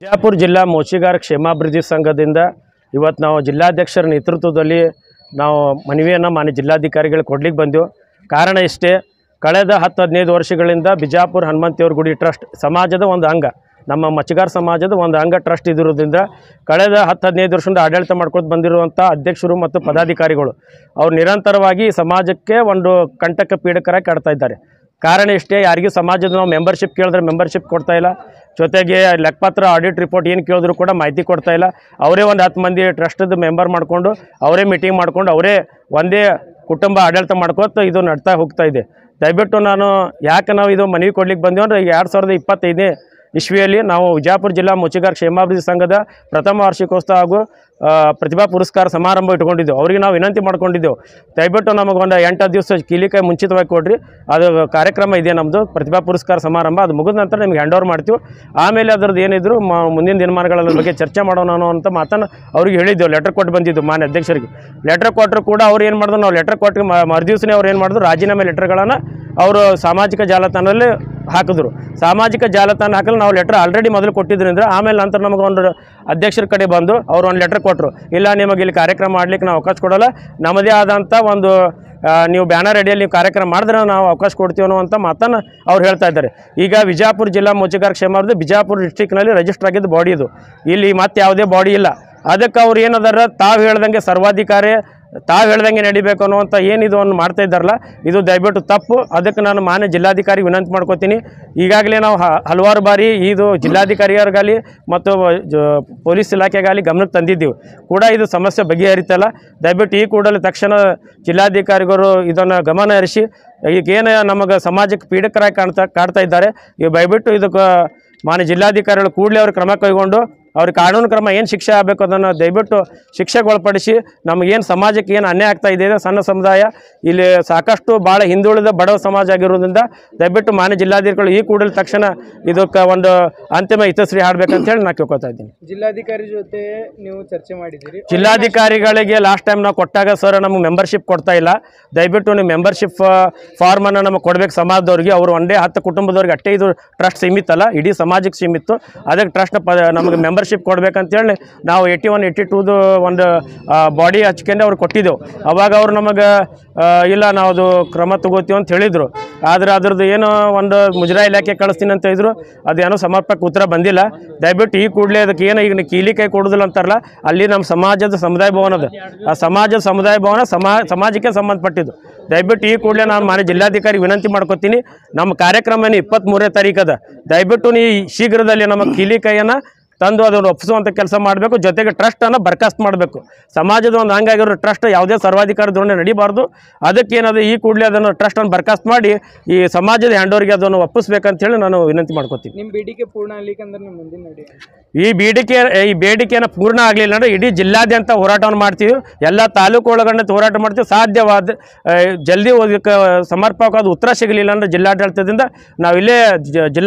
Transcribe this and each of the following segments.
ಬಿಜಾಪುರ ಜಿಲ್ಲಾ ಮೋಚಿಗಾರ ಕ್ಷೇಮಾಭಿವೃದ್ಧಿ ಸಂಘದಿಂದ ಇವತ್ತು ನಾವು ಜಿಲ್ಲಾಧ್ಯಕ್ಷರ ನೇತೃತ್ವದಲ್ಲಿ ನಾವು ಮನವಿಯನ್ನು ಮಾನ್ಯ ಜಿಲ್ಲಾಧಿಕಾರಿಗಳಿಗೆ ಕೊಡ್ಲಿಕ್ಕೆ ಬಂದೆವು. ಕಾರಣ ಇಷ್ಟೇ, ಕಳೆದ 10-15 ವರ್ಷಗಳಿಂದ ಬಿಜಾಪುರ ಹನುಮಂತೇವ್ರ ಗುಡಿ ಟ್ರಸ್ಟ್ ಸಮಾಜದ ಒಂದು ಅಂಗ, ನಮ್ಮ ಮಚ್ಚಗಾರ ಸಮಾಜದ ಒಂದು ಅಂಗ ಟ್ರಸ್ಟ್ ಇದಿರೋದ್ರಿಂದ ಕಳೆದ 10-15 ವರ್ಷದಿಂದ ಆಡಳಿತ ಮಾಡ್ಕೊಂಡು ಬಂದಿರುವಂಥ ಅಧ್ಯಕ್ಷರು ಮತ್ತು ಪದಾಧಿಕಾರಿಗಳು ಅವ್ರು ನಿರಂತರವಾಗಿ ಸಮಾಜಕ್ಕೆ ಒಂದು ಕಂಟಕ ಪೀಡಕರಾಗಿ ಕಾಡ್ತಾ ಇದ್ದಾರೆ. ಕಾರಣ ಇಷ್ಟೇ, ಯಾರಿಗೂ ಸಮಾಜದ ನಾವು ಮೆಂಬರ್ಶಿಪ್ ಕೇಳಿದ್ರೆ ಮೆಂಬರ್ಶಿಪ್ ಕೊಡ್ತಾ ಇಲ್ಲ, ಜೊತೆಗೆ ಲೆಕ್ಕಪತ್ರ ಆಡಿಟ್ ರಿಪೋರ್ಟ್ ಏನು ಕೇಳಿದ್ರು ಕೂಡ ಮಾಹಿತಿ ಕೊಡ್ತಾ ಇಲ್ಲ. ಅವರೇ ಒಂದು 10 ಮಂದಿ ಟ್ರಸ್ಟದ ಮೆಂಬರ್ ಮಾಡಿಕೊಂಡು ಅವರೇ ಮೀಟಿಂಗ್ ಮಾಡ್ಕೊಂಡು ಅವರೇ ಒಂದೇ ಕುಟುಂಬ ಆಡಳಿತ ಮಾಡ್ಕೋತ ಇದು ನಡ್ತಾ ಹೋಗ್ತಾ ಇದೆ. ದಯವಿಟ್ಟು ನಾನು ಯಾಕೆ ನಾವು ಇದು ಮನವಿ ಕೊಡ್ಲಿಕ್ಕೆ ಬಂದೆವು ಅಂದರೆ 2025ನೇ ಇಸ್ವಿಯಲ್ಲಿ ನಾವು ವಿಜಯಪುರ ಜಿಲ್ಲಾ ಮೋಚಿಗಾರ ಕ್ಷೇಮಾಭಿವೃದ್ಧಿ ಸಂಘದ ಪ್ರಥಮ ವಾರ್ಷಿಕೋತ್ಸವ ಹಾಗೂ ಪ್ರತಿಭಾ ಪುರಸ್ಕಾರ ಸಮಾರಂಭ ಇಟ್ಕೊಂಡಿದ್ದೆವು. ಅವರಿಗೆ ನಾವು ವಿನಂತಿ ಮಾಡ್ಕೊಂಡಿದ್ದೆವು, ದಯವಿಟ್ಟು ನಮಗೊಂದು 8 ದಿವಸ ಕೀಲಿಕಾಯಿ ಮುಂಚಿತವಾಗಿ ಕೊಡ್ರಿ, ಅದು ಕಾರ್ಯಕ್ರಮ ಇದೆ ನಮ್ಮದು ಪ್ರತಿಭಾ ಪುರಸ್ಕಾರ ಸಮಾರಂಭ, ಅದು ಮುಗಿದ ನಂತರ ನಿಮ್ಗೆ ಹ್ಯಾಂಡ್ ಓವರ್ ಮಾಡ್ತೀವಿ. ಆಮೇಲೆ ಅದ್ರದ್ದು ಏನಿದ್ರು ಮುಂದಿನ ದಿನಮಾನಗಳ ಬಗ್ಗೆ ಚರ್ಚೆ ಮಾಡೋಣ ಅನ್ನೋ ಮಾತನ್ನು ಅವ್ರಿಗೆ ಹೇಳಿದ್ದೆವು. ಲೆಟರ್ ಕೊಟ್ಟು ಬಂದಿದ್ದು ಮಾನ್ಯ ಅಧ್ಯಕ್ಷರಿಗೆ. ಲೆಟರ್ ಕೊಟ್ಟರು ಕೂಡ ಅವ್ರು ಏನು ಮಾಡಿದ್ರು, ನಾವು ಲೆಟರ್ ಕೊಟ್ಟು ಮರುದಿವ್ಸನೇ ಅವ್ರು ಏನು ಮಾಡಿದ್ರು, ರಾಜೀನಾಮೆ ಲೆಟರ್ಗಳನ್ನು ಅವರು ಸಾಮಾಜಿಕ ಜಾಲತಾಣದಲ್ಲಿ ಹಾಕಿದ್ರು. ಸಾಮಾಜಿಕ ಜಾಲತಾಣ ಹಾಕಲು ನಾವು ಲೆಟರ್ ಆಲ್ರೆಡಿ ಮೊದಲು ಕೊಟ್ಟಿದ್ರಿಂದ ಆಮೇಲೆ ನಂತರ ನಮಗೆ ಒಂದು ಅಧ್ಯಕ್ಷರ ಕಡೆ ಬಂದು ಅವರು ಒಂದು ಲೆಟರ್ ಕೊಟ್ಟರು, ಇಲ್ಲ ನಿಮಗೆ ಇಲ್ಲಿ ಕಾರ್ಯಕ್ರಮ ಮಾಡಲಿಕ್ಕೆ ನಾವು ಅವಕಾಶ ಕೊಡೋಲ್ಲ, ನಮ್ಮದೇ ಆದಂಥ ಒಂದು ನೀವು ಬ್ಯಾನರ್ ಅಡಿಯಲ್ಲಿ ನೀವು ಕಾರ್ಯಕ್ರಮ ಮಾಡಿದ್ರೆ ನಾವು ಅವಕಾಶ ಕೊಡ್ತೀವಿ ಅನ್ನುವಂಥ ಮಾತನ್ನು ಅವ್ರು ಹೇಳ್ತಾ ಇದ್ದಾರೆ. ಈಗ ವಿಜಯಪುರ ಜಿಲ್ಲಾ ಮೋಚಿಗಾರ ಕ್ಷೇಮಾಭಿವೃದ್ಧಿ ಬಿಜಾಪುರ ಡಿಸ್ಟ್ರಿಕ್ನಲ್ಲಿ ರಿಜಿಸ್ಟರ್ ಆಗಿದ್ದು ಬಾಡಿ ಇದು, ಇಲ್ಲಿ ಮತ್ತೆ ಯಾವುದೇ ಬಾಡಿ ಇಲ್ಲ. ಅದಕ್ಕೆ ಅವ್ರು ಏನದಾರ ತಾವು ಹೇಳ್ದಂಗೆ ಸರ್ವಾಧಿಕಾರಿ ತಾವು ಹೇಳ್ದಂಗೆ ನಡಿಬೇಕು ಅನ್ನುವಂಥ ಏನಿದು ಅನ್ನು ಮಾಡ್ತಾ ಇದ್ದಾರಲ್ಲ, ಇದು ದಯವಿಟ್ಟು ತಪ್ಪು. ಅದಕ್ಕೆ ನಾನು ಮಾನ್ಯ ಜಿಲ್ಲಾಧಿಕಾರಿ ವಿನಂತಿ ಮಾಡ್ಕೋತೀನಿ. ಈಗಾಗಲೇ ನಾವು ಹಲವಾರು ಬಾರಿ ಇದು ಜಿಲ್ಲಾಧಿಕಾರಿಯರಿಗಾಗಲಿ ಮತ್ತು ಪೊಲೀಸ್ ಇಲಾಖೆಗಾಗಲಿ ಗಮನಕ್ಕೆ ತಂದಿದ್ದೀವಿ ಕೂಡ, ಇದು ಸಮಸ್ಯೆ ಬಗೆಹರಿತಲ್ಲ. ದಯವಿಟ್ಟು ಈ ಕೂಡಲೇ ತಕ್ಷಣ ಜಿಲ್ಲಾಧಿಕಾರಿಗಳು ಇದನ್ನು ಗಮನ ಹರಿಸಿ, ಈಗೇನು ನಮಗೆ ಸಮಾಜಕ್ಕೆ ಪೀಡಕರಾಗಿ ಕಾಡ್ತಾ ಇದ್ದಾರೆ, ಇವು ದಯವಿಟ್ಟು ಇದಕ್ಕೆ ಮಾನ್ಯ ಜಿಲ್ಲಾಧಿಕಾರಿಗಳು ಕೂಡಲೇ ಅವ್ರ ಕ್ರಮ ಕೈಗೊಂಡು ಅವ್ರಿಗೆ ಕಾನೂನು ಕ್ರಮ ಏನು ಶಿಕ್ಷೆ ಆಗಬೇಕು ಅದನ್ನು ದಯವಿಟ್ಟು ಶಿಕ್ಷೆಗೆ ಒಳಪಡಿಸಿ, ನಮಗೇನು ಸಮಾಜಕ್ಕೆ ಏನು ಅನ್ಯಾಯ ಆಗ್ತಾ ಇದೆ, ಸಣ್ಣ ಸಮುದಾಯ ಇಲ್ಲಿ ಸಾಕಷ್ಟು ಭಾಳ ಹಿಂದುಳಿದ ಬಡವ ಸಮಾಜ ಆಗಿರೋದ್ರಿಂದ ದಯವಿಟ್ಟು ಮಾನ್ಯ ಜಿಲ್ಲಾಧಿಕಾರಿಗಳು ಈ ಕೂಡಲೇ ತಕ್ಷಣ ಇದಕ್ಕೆ ಒಂದು ಅಂತಿಮ ಹಿತಶ್ರೀ ಹಾಡಬೇಕಂತ ಹೇಳಿ ನಾನು ಕೇಳ್ಕೊತಾ ಇದ್ದೀನಿ. ಜಿಲ್ಲಾಧಿಕಾರಿ ಜೊತೆ ನೀವು ಚರ್ಚೆ ಮಾಡಿದ್ದೀರಿ? ಜಿಲ್ಲಾಧಿಕಾರಿಗಳಿಗೆ ಲಾಸ್ಟ್ ಟೈಮ್ ನಾವು ಕೊಟ್ಟಾಗ ಸರ್ ನಮಗೆ ಮೆಂಬರ್ಶಿಪ್ ಕೊಡ್ತಾ ಇಲ್ಲ, ದಯವಿಟ್ಟು ನೀವು ಮೆಂಬರ್ಶಿಪ್ ಫಾರ್ಮನ್ನು ನಮಗೆ ಕೊಡಬೇಕು ಸಮಾಜದವ್ರಿಗೆ. ಅವರು ಒಂದೇ 10 ಕುಟುಂಬದವ್ರಿಗೆ ಅಷ್ಟೇ ಇದು ಟ್ರಸ್ಟ್ ಸೀಮಿತ ಅಲ್ಲ, ಇಡೀ ಸಮಾಜಕ್ಕೆ ಸೀಮಿತ. ಅದಕ್ಕೆ ಟ್ರಸ್ಟ್ ನಮಗೆ ಮೆಂಬರ್ಶಿಪ್ ಕೊಡ್ಬೇಕಂತೇಳಿ ನಾವು 81, 82 ಒಂದು ಬಾಡಿ ಹಚ್ಕೊಂಡು ಅವ್ರು ಕೊಟ್ಟಿದ್ದೆವು. ಅವಾಗ ಅವ್ರು ನಮಗೆ ಇಲ್ಲ ನಾವು ಅದು ಕ್ರಮ ತಗೋತೀವಿ ಅಂತ ಹೇಳಿದರು. ಆದರೆ ಅದ್ರದ್ದು ಏನೋ ಒಂದು ಮುಜರಾಯಿ ಇಲಾಖೆ ಕಳಿಸ್ತೀನಿ ಅಂತ ಹೇಳಿದ್ರು, ಅದೇನೋ ಸಮರ್ಪಕ ಉತ್ತರ ಬಂದಿಲ್ಲ. ದಯವಿಟ್ಟು ಈ ಕೂಡಲೇ ಅದಕ್ಕೆ ಏನು ಈಗ ಕೀಲಿಕಾಯಿ ಕೊಡೋದಿಲ್ಲ ಅಂತಾರಲ್ಲ, ಅಲ್ಲಿ ನಮ್ಮ ಸಮಾಜದ ಸಮುದಾಯ ಭವನ ಅದ, ಆ ಸಮಾಜದ ಸಮುದಾಯ ಭವನ ಸಮಾಜಕ್ಕೆ ಸಂಬಂಧಪಟ್ಟಿದ್ದು. ದಯವಿಟ್ಟು ಈ ಕೂಡಲೇ ನಾನು ಮಾನ್ಯ ಜಿಲ್ಲಾಧಿಕಾರಿ ವಿನಂತಿ ಮಾಡ್ಕೊತೀನಿ, ನಮ್ಮ ಕಾರ್ಯಕ್ರಮ 23ನೇ ತಾರೀಕು ಅದ, ದಯವಿಟ್ಟು ನೀ ಶೀಘ್ರದಲ್ಲಿ ನಮ್ಮ ಕೀಲಿಕಾಯಿಯನ್ನು ತಂದು ಅದನ್ನು ಒಪ್ಪಿಸುವಂಥ ಕೆಲಸ ಮಾಡಬೇಕು. ಜೊತೆಗೆ ಟ್ರಸ್ಟನ್ನು ಬರ್ಖಾಸ್ತು ಮಾಡಬೇಕು. ಸಮಾಜದ ಒಂದು ಹಂಗಾಗಿರೋ ಟ್ರಸ್ಟ್ ಯಾವುದೇ ಸರ್ವಾಧಿಕಾರ ಧೋರಣೆ ನಡೀಬಾರ್ದು. ಅದಕ್ಕೇನಾದರೂ ಈ ಕೂಡಲೇ ಅದನ್ನು ಟ್ರಸ್ಟನ್ನು ಬರ್ಖಾಸ್ತು ಮಾಡಿ ಈ ಸಮಾಜದ ಹ್ಯಾಂಡೋವರ್ಗೆ ಅದನ್ನು ಒಪ್ಪಿಸ್ಬೇಕಂತೇಳಿ ನಾನು ವಿನಂತಿ ಮಾಡ್ಕೋತೀನಿ. ನಿಮ್ಮ ಬೇಡಿಕೆ ಪೂರ್ಣ ಆಗ್ಲಿಕ್ಕೆ ಅಂದ್ರೆ ನಿಮ್ಮ ಮುಂದಿನ ನಡೆ ಈ ಬೇಡಿಕೆಯನ್ನು ಪೂರ್ಣ ಆಗಲಿಲ್ಲ ಅಂದರೆ ಇಡೀ ಜಿಲ್ಲಾದ್ಯಂತ ಹೋರಾಟವನ್ನು ಮಾಡ್ತೀವಿ, ಎಲ್ಲ ತಾಲೂಕು ಒಳಗಡೆ ಹೋರಾಟ ಮಾಡ್ತೀವಿ. ಸಾಧ್ಯವಾದ ಜಲ್ದಿ ಅದಕ್ಕೆ ಸಮರ್ಪಕವಾದ ಉತ್ತರ ಸಿಗಲಿಲ್ಲ ಅಂದರೆ ಜಿಲ್ಲಾಡಳಿತದಿಂದ ನಾವಿಲ್ಲೇ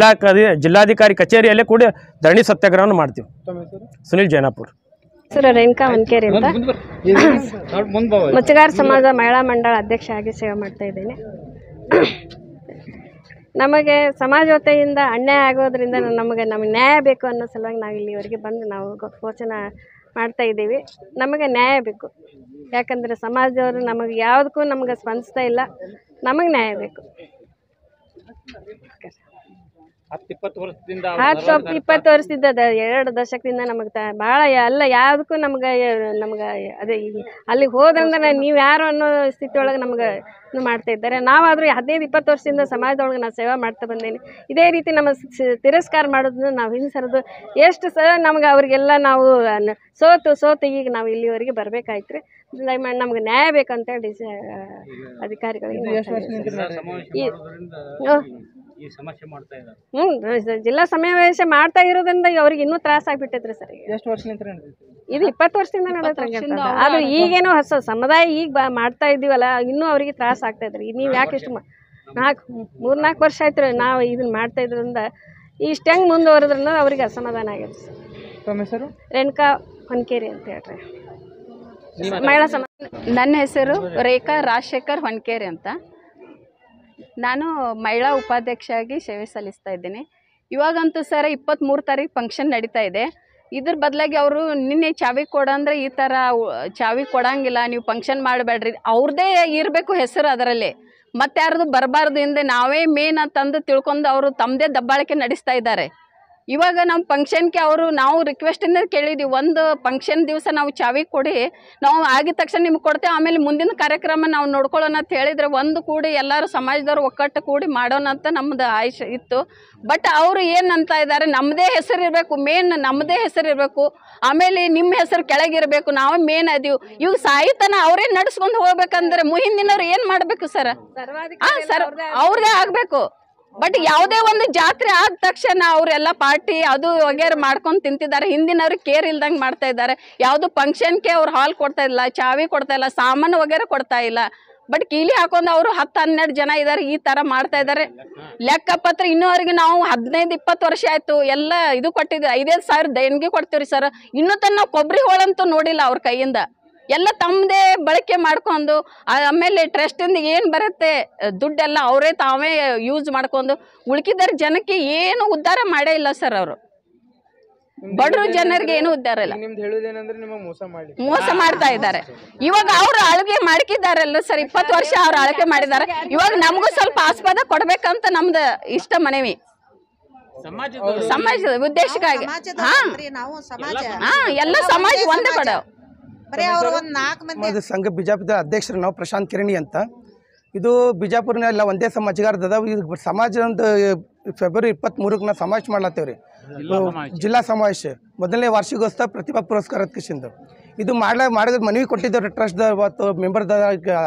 ಜಿಲ್ಲಾಧಿಕಾರಿ ಕಚೇರಿಯಲ್ಲೇ ಕೂಡ ಧರಣಿ ಸತ್ಯಾಗ್ರಹವನ್ನು ಮಾಡ್ತೀವಿ. ಸುನಿಲ್ ಜೈನಾಪುರ್. ಸರ್ ರೇಣುಕಾ ವನ್ಕೇರಿ ಅಂತ, ಮಚ್ಚಗಾರ ಸಮಾಜ ಮಹಿಳಾ ಮಂಡಳ ಅಧ್ಯಕ್ಷ ಆಗಿ ಸೇವೆ ಮಾಡ್ತಾ ಇದ್ದೇನೆ. ನಮಗೆ ಸಮಾಜ ವತಿಯಿಂದ ಅನ್ಯಾಯ ಆಗೋದ್ರಿಂದ ನಮಗೆ ನ್ಯಾಯ ಬೇಕು ಅನ್ನೋ ಸಲುವಾಗಿ ನಾವು ಇಲ್ಲಿವರೆಗೆ ಬಂದು ನಾವು ಘೋಷಣೆ ಮಾಡ್ತಾ ಇದ್ದೀವಿ. ನಮಗೆ ನ್ಯಾಯ ಬೇಕು, ಯಾಕಂದರೆ ಸಮಾಜದವರು ನಮಗೆ ಯಾವುದಕ್ಕೂ ನಮಗೆ ಸ್ಪಂದಿಸ್ತಾ ಇಲ್ಲ, ನಮಗೆ ನ್ಯಾಯ ಬೇಕು. 10-20 ವರ್ಷದಿಂದ 20 ವರ್ಷದಿಂದ 2 ದಶಕದಿಂದ ನಮಗೆ ಭಾಳ ಎಲ್ಲ ಯಾವುದಕ್ಕೂ ನಮ್ಗೆ ಅದೇ ಅಲ್ಲಿಗೆ ಹೋದಂದ್ರೆ ನೀವು ಯಾರು ಅನ್ನೋ ಸ್ಥಿತಿ ಒಳಗೆ ನಮ್ಗೆ ಮಾಡ್ತಾ ಇದ್ದಾರೆ. ನಾವಾದರೂ 15-20 ವರ್ಷದಿಂದ ಸಮಾಜದೊಳಗೆ ನಾನು ಸೇವೆ ಮಾಡ್ತಾ ಬಂದೇನೆ. ಇದೇ ರೀತಿ ನಮ್ಮ ತಿರಸ್ಕಾರ ಮಾಡೋದನ್ನ ನಾವು ಹಿಂಸರಿದು ಎಷ್ಟು ಸಹ ನಮ್ಗೆ ಅವರಿಗೆಲ್ಲ ನಾವು ಸೋತು ಈಗ ನಾವು ಇಲ್ಲಿವರೆಗೆ ಬರಬೇಕಾಯ್ತು ರೀ. ದಯಮಾಡಿ ನಮ್ಗೆ ನ್ಯಾಯ ಬೇಕಂತೇಳಿ ಅಧಿಕಾರಿಗಳಿಗೆ ಜಿಲ್ಲಾ ಸಮಾವೇಶ ಮಾಡ್ತಾ ಇರೋದ್ರಿಂದ ಅವ್ರಿಗೆ ಇನ್ನೂ ತ್ರಾಸ ಆಗ್ಬಿಟ್ಟೈತ್ರಿ ಸರ್. ಎಷ್ಟು ವರ್ಷದಿಂದ ಇದು 20 ವರ್ಷದಿಂದ ನಡೆದ್ರೆ ಅದು ಈಗೇನೋ ಹೊಸ ಸಮುದಾಯ ಈಗ ಮಾಡ್ತಾ ಇದ್ದೀವಲ್ಲ, ಇನ್ನೂ ಅವರಿಗೆ ತ್ರಾಸ ಆಗ್ತಾ ಇದ್ರಿ. ನೀವು ಯಾಕೆ ಇಷ್ಟು 3-4 ವರ್ಷ ಆಯ್ತು ರೀ ನಾವು ಇದನ್ನ ಮಾಡ್ತಾ ಇದ್ರಿಂದ ಇಷ್ಟು ಹೆಂಗೆ ಮುಂದುವರೆದ್ರಿಂದ ಅವ್ರಿಗೆ ಅಸಮಾಧಾನ ಆಗಿದೆ ಸರ್. ತಮ್ಮ ಹೆಸರು? ರೇಣುಕಾ ಹೊನ್ಕೇರಿ ಅಂತ ಹೇಳ್ರಿ, ಮಹಿಳಾ ಸಮಾಜ. ನನ್ನ ಹೆಸರು ರೇಖಾ ರಾಜಶೇಖರ್ ಹೊನ್ಕೇರಿ ಅಂತ. ನಾನು ಮಹಿಳಾ ಉಪಾಧ್ಯಕ್ಷೆಯಾಗಿ ಸೇವೆ ಸಲ್ಲಿಸ್ತಾ ಇದ್ದೀನಿ. ಇವಾಗಂತೂ ಸರ್ 23 ತಾರೀಕು ಫಂಕ್ಷನ್ ನಡೀತಾ ಇದೆ. ಇದ್ರ ಬದಲಾಗಿ ಅವರು ನಿನ್ನೆ ಚಾವಿ ಕೊಡಂದ್ರೆ ಈ ಥರ ಚಾವಿ ಕೊಡಂಗಿಲ್ಲ, ನೀವು ಫಂಕ್ಷನ್ ಮಾಡಬೇಡ್ರಿ, ಅವ್ರದ್ದೇ ಇರಬೇಕು ಹೆಸರು ಅದರಲ್ಲಿ, ಮತ್ತೆ ಯಾರ್ದು ಬರಬಾರ್ದು ಹಿಂದೆ ನಾವೇ ಮೇನ್ ಅಂತಂದು ತಿಳ್ಕೊಂಡು ಅವರು ತಮ್ಮದೇ ದಬ್ಬಾಳಿಕೆ ನಡೆಸ್ತಾ ಇದ್ದಾರೆ. ಇವಾಗ ನಮ್ಮ ಫಂಕ್ಷನ್ಗೆ ನಾವು ರಿಕ್ವೆಸ್ಟಿಂದ ಕೇಳಿದ್ದೀವಿ, ಒಂದು ಫಂಕ್ಷನ್ ದಿವಸ ನಾವು ಚಾವಿ ಕೊಡಿ, ನಾವು ಆಗಿದ ತಕ್ಷಣ ನಿಮ್ಗೆ ಕೊಡ್ತೇವೆ, ಆಮೇಲೆ ಮುಂದಿನ ಕಾರ್ಯಕ್ರಮ ನಾವು ನೋಡ್ಕೊಳ್ಳೋಣ ಅಂತ ಹೇಳಿದರೆ ಒಂದು ಕೂಡಿ ಎಲ್ಲರೂ ಸಮಾಜದವ್ರು ಒಕ್ಕಟ್ಟು ಕೂಡಿ ಮಾಡೋಣ ಅಂತ ನಮ್ಮದು ಆಯ್ಷ ಇತ್ತು. ಬಟ್ ಅವರು ಏನಂತ ಇದ್ದಾರೆ, ನಮ್ಮದೇ ಹೆಸರು ಇರಬೇಕು, ಮೇನ್ ನಮ್ಮದೇ ಹೆಸರು ಇರಬೇಕು, ಆಮೇಲೆ ನಿಮ್ಮ ಹೆಸರು ಕೆಳಗಿರಬೇಕು, ನಾವೇ ಮೇನ್ ಅದೀವಿ. ಇವಾಗ ಸಾಹಿತ್ಯನ ಅವರೇ ನಡೆಸ್ಕೊಂಡು ಹೋಗ್ಬೇಕಂದ್ರೆ ಹಿಂದಿನವ್ರು ಏನು ಮಾಡಬೇಕು ಸರ್? ಸರ್ ಅವ್ರದೇ ಆಗಬೇಕು. ಬಟ್ ಯಾವುದೇ ಒಂದು ಜಾತ್ರೆ ಆದ ತಕ್ಷಣ ಅವರೆಲ್ಲ ಪಾರ್ಟಿ ಅದು ವಗೇರೆ ಮಾಡ್ಕೊಂಡು ತಿಂತಿದ್ದಾರೆ. ಹಿಂದಿನವ್ರಿಗೆ ಕೇರ್ ಇಲ್ದಂಗೆ ಮಾಡ್ತಾ ಇದ್ದಾರೆ. ಯಾವುದು ಫಂಕ್ಷನ್ಗೆ ಅವ್ರು ಹಾಲ್ ಕೊಡ್ತಾ ಇಲ್ಲ, ಚಾವಿ ಕೊಡ್ತಾ ಇಲ್ಲ, ಸಾಮಾನು ವಗೇರೆ ಕೊಡ್ತಾ ಇಲ್ಲ. ಬಟ್ ಕೀಲಿ ಹಾಕೊಂಡು ಅವರು 10-12 ಜನ ಇದ್ದಾರೆ, ಈ ಥರ ಮಾಡ್ತಾ ಇದ್ದಾರೆ. ಲೆಕ್ಕಪತ್ರ ಇನ್ನೂವರೆಗೆ ನಾವು 15-20 ವರ್ಷ ಆಯಿತು, ಎಲ್ಲ ಇದು ಕೊಟ್ಟಿದ್ವಿ, 5,000 ದೇಣಿಗೆ ಕೊಡ್ತೀವಿ ಸರ್. ಇನ್ನೂ ತನಕ ನಾವು ಕೊಬ್ಬರಿ ಹೋಳಂತೂ ನೋಡಿಲ್ಲ ಅವ್ರ ಕೈಯಿಂದ. ಎಲ್ಲ ತಮ್ಮದೇ ಬಳಕೆ ಮಾಡ್ಕೊಂಡು ಆಮೇಲೆ ಟ್ರಸ್ಟಿಂದ ಏನು ಬರುತ್ತೆ ದುಡ್ಡೆಲ್ಲ ಅವರೇ ತಾವೇ ಯೂಸ್ ಮಾಡ್ಕೊಂಡು ಉಳ್ಕಿದಾರ ಜನಕ್ಕೆ ಏನು ಉದ್ಧಾರ ಮಾಡೇ ಇಲ್ಲ ಸರ್. ಅವರು ಬಡವರು ಜನರಿಗೆ ಏನು ಉದ್ಧಾರ ಇಲ್ಲ, ನಿಮ್ದು ಹೇಳುದೇನಂದ್ರೆ ನಿಮಗೆ ಮೋಸ ಮಾಡ್ತಾ ಇದ್ದಾರೆ. ಇವಾಗ ಅವರು ಆಳ್ವಿಕೆ ಮಾಡ್ಕಿದ್ದಾರಲ್ಲ ಸರ್, 20 ವರ್ಷ ಅವ್ರು ಆಳ್ವಿಕೆ ಮಾಡಿದ್ದಾರೆ. ಇವಾಗ ನಮಗೂ ಸ್ವಲ್ಪ ಆಸ್ಪದ ಕೊಡ್ಬೇಕಂತ ನಮ್ದು ಇಷ್ಟ ಮನವಿ, ಸಮಾಜದ ಉದ್ದೇಶಕ್ಕಾಗಿ. ಎಲ್ಲ ಸಮಾಜ ಒಂದೇ ಬಡ ಸಂಘ ಬಿಜಾಪುರದ ಅಧ್ಯಕ್ಷರು ನಾವು ಪ್ರಶಾಂತ್ ಕಿರಣಿ ಅಂತ. ಇದು ಬಿಜಾಪುರನೆಲ್ಲ ಒಂದೇ ಸಮಾಜಗಾರದ ಇದು ಸಮಾಜ ಒಂದು ಫೆಬ್ರವರಿ 23ಕ್ಕೆ ನಾವು ಸಮಾವೇಶ ಮಾಡ್ಲತ್ತೇವೆ ರೀ, ಜಿಲ್ಲಾ ಸಮಾವೇಶ ಮೊದಲನೇ ವಾರ್ಷಿಕೋತ್ಸವ ಪ್ರತಿಭಾ ಪುರಸ್ಕಾರದ ಕಿಶಿಂದು. ಇದು ಮಾಡೋದು ಮನವಿ ಕೊಟ್ಟಿದ್ದೇವೆ ಟ್ರಸ್ಟ್ದ ಇವತ್ತು ಮೆಂಬರ್ದ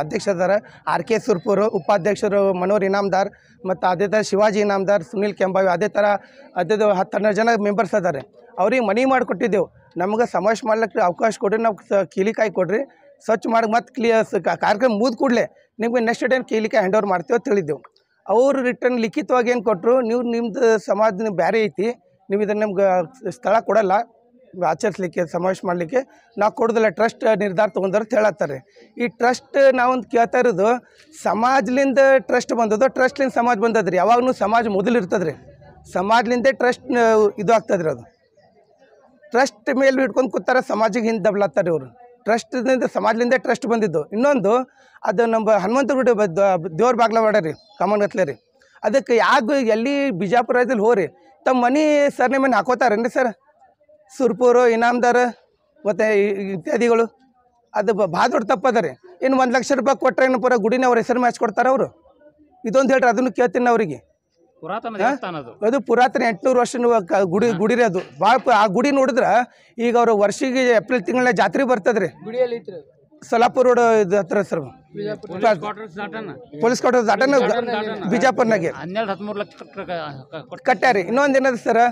ಅಧ್ಯಕ್ಷರಾದಾರ RK ಸುರ್ಪುರು, ಉಪಾಧ್ಯಕ್ಷರು ಮನೋಹರ್ ಇನಾಮ್ದಾರ್, ಮತ್ತು ಅದೇ ಥರ ಶಿವಾಜಿ ಇನಾಮ್ದಾರ್, ಸುನಿಲ್ ಕೆಂಬಾವಿ, ಅದೇ ಥರ 10-12 ಜನ ಮೆಂಬರ್ಸ್ ಅದಾರೆ. ಅವ್ರಿಗೆ ಮನವಿ ಮಾಡಿಕೊಟ್ಟಿದ್ದೆವು, ನಮ್ಗೆ ಸಮಾವೇಶ ಮಾಡ್ಲಿಕ್ಕೆ ಅವಕಾಶ ಕೊಡ್ರಿ, ನಾವು ಕೀಲಿಕಾಯಿ ಕೊಡ್ರಿ, ಸ್ವಚ್ಛ ಮಾಡಿ ಮತ್ತು ಕಾರ್ಯಕ್ರಮ ಮುಗಿದ ಕೂಡಲೇ ನಿಮ್ಗೆ ನೆಕ್ಸ್ಟ್ ಡೇ ಕೀಲಿಕಾಯಿ ಹ್ಯಾಂಡ್ ಓವರ್ ಮಾಡ್ತೀವಿ ಅಂತ ಹೇಳಿದ್ದೆವು. ಅವರು ರಿಟರ್ನ್ ಲಿಖಿತವಾಗಿ ಏನು ಕೊಟ್ಟರು, ನೀವು ನಿಮ್ಮದು ಸಮಾಜ ಬೇರೆ ಐತಿ, ನೀವು ಇದನ್ನು ನಮ್ಗೆ ಸ್ಥಳ ಕೊಡಲ್ಲ ಆಚರಿಸ್ಲಿಕ್ಕೆ, ಸಮಾವೇಶ ಮಾಡಲಿಕ್ಕೆ ನಾವು ಕೊಡೋದಿಲ್ಲ, ಟ್ರಸ್ಟ್ ನಿರ್ಧಾರ ತೊಗೊಂಡ್ರೆ ಅಂತ ಹೇಳತ್ತಾರೆ. ಈ ಟ್ರಸ್ಟ್ ನಾವೊಂದು ಕೇಳ್ತಾ ಇರೋದು, ಸಮಾಜಲಿಂದ ಟ್ರಸ್ಟ್ ಬಂದದ್ದು, ಟ್ರಸ್ಟ್ಲಿಂದ ಸಮಾಜ ಬಂದದ್ರಿ. ಯಾವಾಗೂ ಸಮಾಜ ಮೊದಲು ಇರ್ತದ್ರಿ, ಸಮಾಜಲಿಂದ ಟ್ರಸ್ಟ್ ಇದು ಆಗ್ತದ್ರಿ. ಅದು ಟ್ರಸ್ಟ್ ಮೇಲೆ ಇಟ್ಕೊಂಡು ಕೂತಾರ, ಸಮಾಜಿಗೆ ಹಿಂದೆ ದಬ್ಲಾತ್ತಾರೆ ಇವರು. ಟ್ರಸ್ಟ್ನಿಂದ ಸಮಾಜಲಿಂದ ಟ್ರಸ್ಟ್ ಬಂದಿದ್ದು. ಇನ್ನೊಂದು ಅದು ನಮ್ಮ ಹನುಮಂತ ಗುಡಿ ದೇವ್ರ ಬಾಗ್ಲ ಮಾಡ್ಯಾರಿ ಕಾಮನ್ಗತ್ಲೆ ರೀ. ಅದಕ್ಕೆ ಎಲ್ಲಿ ಬಿಜಾಪುರದಲ್ಲಿ ಹೋರಿ ತಮ್ಮ ಮನೆ ಸರ್ನೇಮನ್ನು ಹಾಕೋತಾರೇನ್ರಿ ಸರ್? ಸುರ್ಪೂರು, ಇನಾಮ್ದಾರ್ ಮತ್ತು ಇತ್ಯಾದಿಗಳು. ಅದು ಭಾಳ ದೊಡ್ಡ ತಪ್ಪದ ರೀ. ಇನ್ನು 1 ಲಕ್ಷ ರೂಪಾಯಿ ಕೊಟ್ಟರೆ ಏನು ಪೂರ ಗುಡಿನ ಅವ್ರ ಹೆಸರು ಮ್ಯಾಚ್ ಕೊಡ್ತಾರೆ ಅವರು? ಇದೊಂದು ಹೇಳ್ರಿ, ಅದನ್ನು ಕೇಳ್ತೀನಿ ಅವರಿಗೆ. ಅದು ಪುರಾತನ 800 ವರ್ಷ ಗುಡಿ ರೀ. ಅದು ಭಾಳ ಆ ಗುಡಿ ನೋಡಿದ್ರೆ ಈಗ ಅವರು ವರ್ಷಿಗೆ ಏಪ್ರಿಲ್ ತಿಂಗಳ ಜಾತ್ರೆ ಬರ್ತದ್ರಿ. ಸೊಲಾಪುರ ರೋಡ್ ಇದು ಹತ್ರ ಸರ್, ಪೊಲೀಸ್ ಕ್ವಾರ್ಟರ್ಸ್ ದಾಟನ ಬಿಜಾಪುರ್ನಾಗೆ ಕಟ್ಟ್ಯಾರಿ. ಇನ್ನೊಂದು ಏನದ ಸರ್,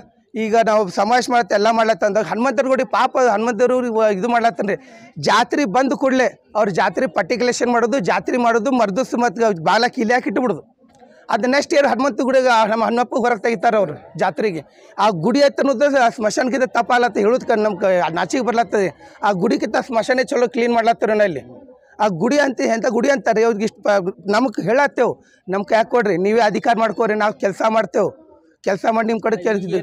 ಈಗ ನಾವು ಸಮಾವೇಶ ಮಾಡತ್ತೆ ಎಲ್ಲ ಮಾಡ್ಲತ್ತಂದಾಗ ಹನುಮಂತರ ಗುಡಿ ಪಾಪ ಹನುಮಂತರು ಇದು ಮಾಡ್ಲತ್ತನ್ರಿ. ಜಾತ್ರೆ ಬಂದು ಕೂಡಲೇ ಅವ್ರ ಜಾತ್ರೆ ಪರ್ಟಿಕ್ಯುಲೇಷನ್ ಮಾಡೋದು, ಜಾತ್ರೆ ಮಾಡೋದು, ಮರ್ದಸ್ ಮತ್ತು ಬಾಲ ಕೀಲಿ ಹಾಕಿ ಇಟ್ಟುಬಿಡೋದು. ಅದು ನೆಕ್ಸ್ಟ್ ಇಯರ್ ಹನುಮಂತ ಗುಡಿಗೆ ನಮ್ಮ ಹನುಮಪ್ಪ ಹೊರಗೆ ತೆಗಿತಾರೆ ಅವರು ಜಾತ್ರೆಗೆ. ಆ ಗುಡಿ ಐತೆ ಅನ್ನೋದು ಸ್ಮಶಾನಕ್ಕಿಂತ ತಪ್ಪಾಲತ್ತ ಹೇಳೋದು ನಮ್ಗೆ ನಾಚಿಗೆ ಬರ್ಲತ್ತದೆ. ಆ ಗುಡಿಗಿಂತ ಸ್ಮಶಾನೆ ಚಲೋ ಕ್ಲೀನ್ ಮಾಡ್ಲತ್ತಾರ ಇಲ್ಲಿ. ಆ ಗುಡಿ ಅಂತ ಎಂಥ ಗುಡಿ ಅಂತಾರೆ, ಅವ್ರಿಗೆ ಇಷ್ಟು ನಮಗೆ ಹೇಳತ್ತೇವೆ, ನಮ್ಗೆ ಯಾಕೆ ಕೊಡ್ರಿ, ನೀವೇ ಅಧಿಕಾರ ಮಾಡ್ಕೋರಿ, ನಾವು ಕೆಲಸ ಮಾಡ್ತೇವೆ, ಕೆಲಸ ಮಾಡಿ ನಿಮ್ಮ ಕಡೆ ಕೇಳ್ತಿದ್ವಿ.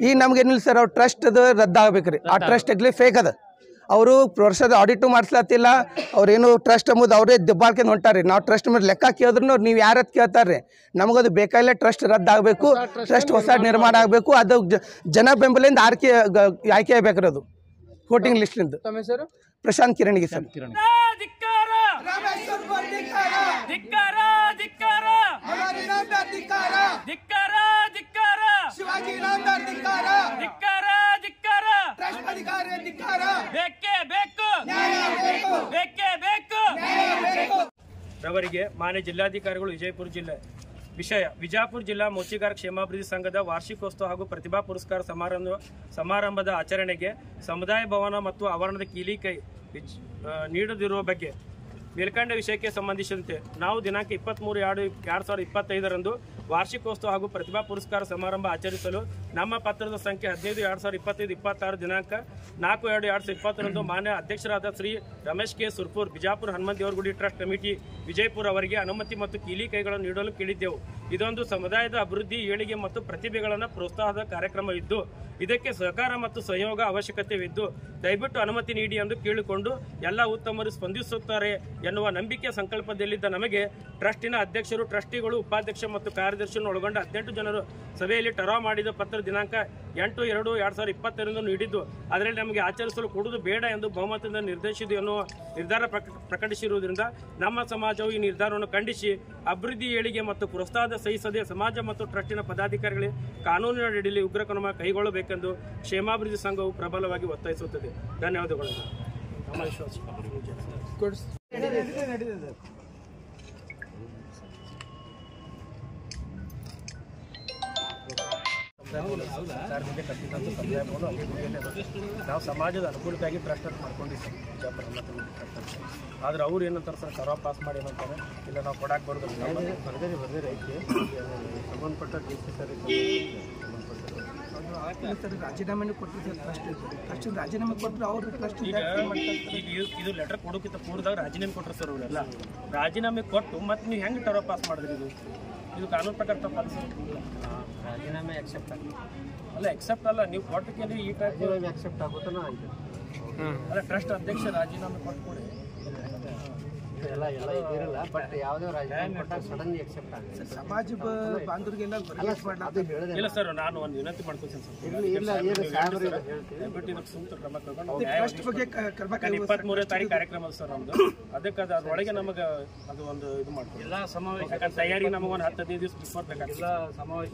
ಈಗ ನಮ್ಗೇನಿಲ್ಲ ಸರ್, ಅವ್ರು ಟ್ರಸ್ಟ್ ಅದು ರದ್ದಾಗಬೇಕು ರೀ. ಆ ಟ್ರಸ್ಟ್ ಆಗಲಿ ಫೇಕ್ ಅದ. ಅವರು ವರ್ಷದ ಆಡಿಟು ಮಾಡಿಸ್ಲತ್ತಿಲ್ಲ, ಅವ್ರೇನು ಟ್ರಸ್ಟ್ ಎಂಬುದು ಅವರೇ ದಬ್ಬಾಳ್ಕೊಂಡು ಹೊಂಟಾರಿ. ನಾವು ಟ್ರಸ್ಟ್ ಮೇಲೆ ಲೆಕ್ಕ ಕೇಳಿದ್ರು ನೀವು ಯಾರದ್ದು ಕೇಳ್ತಾರೆ, ನಮಗದು ಬೇಕಾಗಿಲ್ಲ. ಟ್ರಸ್ಟ್ ರದ್ದಾಗಬೇಕು, ಟ್ರಸ್ಟ್ ಹೊಸ ನಿರ್ಮಾಣ ಆಗಬೇಕು, ಅದು ಜನ ಬೆಂಬಲಿಂದ ಆಯ್ಕೆ ಆಗಬೇಕ್ರಿ. ಅದು ವೋಟಿಂಗ್ ಲಿಸ್ಟ್ಲಿಂದ. ಪ್ರಶಾಂತ್ ಕಿರಣಿಗೆ ಸರ್. ರವರಿಗೆ ಮಾನ್ಯ ಜಿಲ್ಲಾಧಿಕಾರಿಗಳು ವಿಜಯಪುರ ಜಿಲ್ಲೆ. ವಿಷಯ: ವಿಜಯಪುರ ಜಿಲ್ಲಾ ಮೋಚಿಗಾರ ಕ್ಷೇಮಾಭಿವೃದ್ಧಿ ಸಂಘದ ವಾರ್ಷಿಕೋತ್ಸವ ಹಾಗೂ ಪ್ರತಿಭಾ ಪುರಸ್ಕಾರ ಸಮಾರಂಭದ ಆಚರಣೆಗೆ ಸಮುದಾಯ ಭವನ ಮತ್ತು ಆವರಣದ ಕೀಲಿಕೈ ನೀಡದಿರುವ ಬಗ್ಗೆ ಮೇಲ್ಕಂಡ ವಿಷಯಕ್ಕೆ ಸಂಬಂಧಿಸಿದಂತೆ ನಾವು ದಿನಾಂಕ 23/2/2025 ವಾರ್ಷಿಕೋತ್ಸವ ಹಾಗೂ ಪ್ರತಿಭಾ ಪುರಸ್ಕಾರ ಸಮಾರಂಭ ಆಚರಿಸಲು ನಮ್ಮ ಪತ್ರದ ಸಂಖ್ಯೆ 15/2025 ದಿನಾಂಕ 4/2/2020 ಮಾನ್ಯ ಅಧ್ಯಕ್ಷರಾದ Shri Ramesh K Surpur Bijapur Hanumantha Devaragudi trust committee Vijayapura ಅವರಿಗೆ ಅನುಮತಿ ಮತ್ತು ಕೀಲಿ ಕೈಗಳನ್ನು ನೀಡಲು ಕೇಳಿದ್ದೆವು. ಇದೊಂದು ಸಮುದಾಯದ ಅಭಿವೃದ್ಧಿ, ಏಳಿಗೆ ಮತ್ತು ಪ್ರತಿಭೆಗಳನ್ನು ಪ್ರೋತ್ಸಾಹದ ಕಾರ್ಯಕ್ರಮವಿದ್ದು ಇದಕ್ಕೆ ಸಹಕಾರ ಮತ್ತು ಸಹಯೋಗ ಅವಶ್ಯಕತೆವಿದ್ದು ದಯವಿಟ್ಟು ಅನುಮತಿ ನೀಡಿ ಎಂದು ಕೇಳಿಕೊಂಡು ಎಲ್ಲ ಉತ್ತಮರು ಸ್ಪಂದಿಸುತ್ತಾರೆ ಎನ್ನುವ ನಂಬಿಕೆ ಸಂಕಲ್ಪದಲ್ಲಿದ್ದ ನಮಗೆ ಟ್ರಸ್ಟಿನ ಅಧ್ಯಕ್ಷರು, ಟ್ರಸ್ಟಿಗಳು, ಉಪಾಧ್ಯಕ್ಷ ಮತ್ತು ಕಾರ್ಯದರ್ಶಿಯನ್ನು ಒಳಗೊಂಡ 18 ಜನರು ಸಭೆಯಲ್ಲಿ ಟರಾವ್ ಮಾಡಿದ ಪತ್ರ ದಿನಾಂಕ 8/2/2020 ನೀಡಿದ್ದು ಅದರಲ್ಲಿ ನಮಗೆ ಆಚರಿಸಲು ಕೊಡುವುದು ಬೇಡ ಎಂದು ಬಹುಮತದಿಂದ ನಿರ್ದೇಶಿಸಿದ್ದು ಎನ್ನುವ ನಿರ್ಧಾರ ಪ್ರಕಟಿಸಿರುವುದರಿಂದ ನಮ್ಮ ಸಮಾಜವು ಈ ನಿರ್ಧಾರವನ್ನು ಖಂಡಿಸಿ ಅಭಿವೃದ್ಧಿ, ಏಳಿಗೆ ಮತ್ತು ಪ್ರೋತ್ಸಾಹದ ಸಹಿಸದೆ ಸಮಾಜ ಮತ್ತು ಟ್ರಸ್ಟಿನ ಪದಾಧಿಕಾರಿಗಳಿಗೆ ಕಾನೂನಿನ ಅಡಿಯಲ್ಲಿ ಉಗ್ರ ಕ್ರಮ ಕೈಗೊಳ್ಳಬೇಕೆಂದು ಕ್ಷೇಮಾಭಿವೃದ್ಧಿ ಸಂಘವು ಪ್ರಬಲವಾಗಿ ಒತ್ತಾಯಿಸುತ್ತದೆ. ಧನ್ಯವಾದಗಳು. ಸರ್ಕಾರದಿಂದ ಕಟ್ಟಿದಂಥ ಸಮುದಾಯವನ್ನು ನಾವು ಸಮಾಜದ ಅನುಕೂಲಕ್ಕಾಗಿ ಟ್ರಸ್ಟ್ ಅಂತ ಮಾಡ್ಕೊಂಡಿದ್ದೀವಿ ಬಿಜಾಪುರ ಟ್ರಸ್ಟ್. ಆದ್ರೆ ಅವ್ರು ಏನಂತಾರೆ ಸರ್, ಕರಾವ್ ಪಾಸ್ ಮಾಡಿ ಏನಂತಾರೆ, ಇಲ್ಲ ನಾವು ಕೊಡಕ್ಕೆ ಬರೋದಿಲ್ಲ ಬರ್ದೇರಿ ಐತಿ ಸಂಬಂಧಪಟ್ಟ ಸರ್ ರಾಜೀನಾಮೆ ಕೊಟ್ಟಿದ್ದಾರೆ ಟ್ರಸ್ಟ್ ರಾಜೀನಾಮೆ ಕೊಟ್ಟರೆ ಅವ್ರು ಟ್ರಸ್ಟ್ ಈಗ ಇದು ಲೆಟರ್ ಕೊಡೋಕ್ಕಿಂತ ಪೂರ್ವದಾಗ ರಾಜೀನಾಮೆ ಕೊಟ್ಟರು ಸರ್ ಅವರೆಲ್ಲ. ರಾಜೀನಾಮೆ ಕೊಟ್ಟು ಮತ್ತೆ ನೀವು ಹೆಂಗೆ ಟರಾವ್ ಪಾಸ್ ಮಾಡಿದ್ರಿ? ಇದು ಕಾನೂನು ಪ್ರಕಾರ ತಪ್ಪಲ್ಲ ಸರ್. ರಾಜೀನಾಮೆ ಎಕ್ಸೆಪ್ಟ್ ಅಲ್ಲ, ಎಕ್ಸೆಪ್ಟ್ ಅಲ್ಲ, ನೀವು ಕೊಟ್ಟಕ್ಕೆ ಈ ಟೈಪ್ ಎಕ್ಸೆಪ್ಟ್ ಆಗುತ್ತಾನ ಆಯ್ತು. ಅಲ್ಲ, ಟ್ರಸ್ಟ್ ಅಧ್ಯಕ್ಷ ರಾಜೀನಾಮೆ ಕೊಟ್ಕೊಡಿ. ಎಲ್ಲ ಇದಿರಲ್ಲ, ಬಟ್ ಯಾವುದೇ ರಾಜೀನಾಮೆ ಕೊಟ್ಟಾಗ ಸಡನ್ಲಿ ಎಕ್ಸೆಪ್ಟ್ ಆಗುತ್ತೆ. ಸಮಾಜ ಬಾಂಧವರಿಗೆಲ್ಲ ಇಲ್ಲ ಸರ್, ನಾನು ಒಂದು ವಿನಂತಿ ಮಾಡ್ಕೊತೀನಿ ಸರ್, ದಯವಿಟ್ಟು ಇದಕ್ಕೆ ಸೂಕ್ತ ಕ್ರಮ ತಗೊಂಡು 23ನೇ ತಾರೀಕು ಕಾರ್ಯಕ್ರಮ ಸರ್ ನಮ್ದು. ಅದಕ್ಕೆ ಅದ್ರೊಳಗೆ ನಮಗೆ ಅದು ಒಂದು ಇದು ಮಾಡ್ತೀವಿ. ಎಲ್ಲ ಸಮಾವೇಶ ತಯಾರಿ ನಮಗೆ ಒಂದು 10-15 ದಿವಸ ಬಿಫೋರ್ ಬೇಕಾಗ್ತದೆ. ಎಲ್ಲ ಸಮಾವೇಶ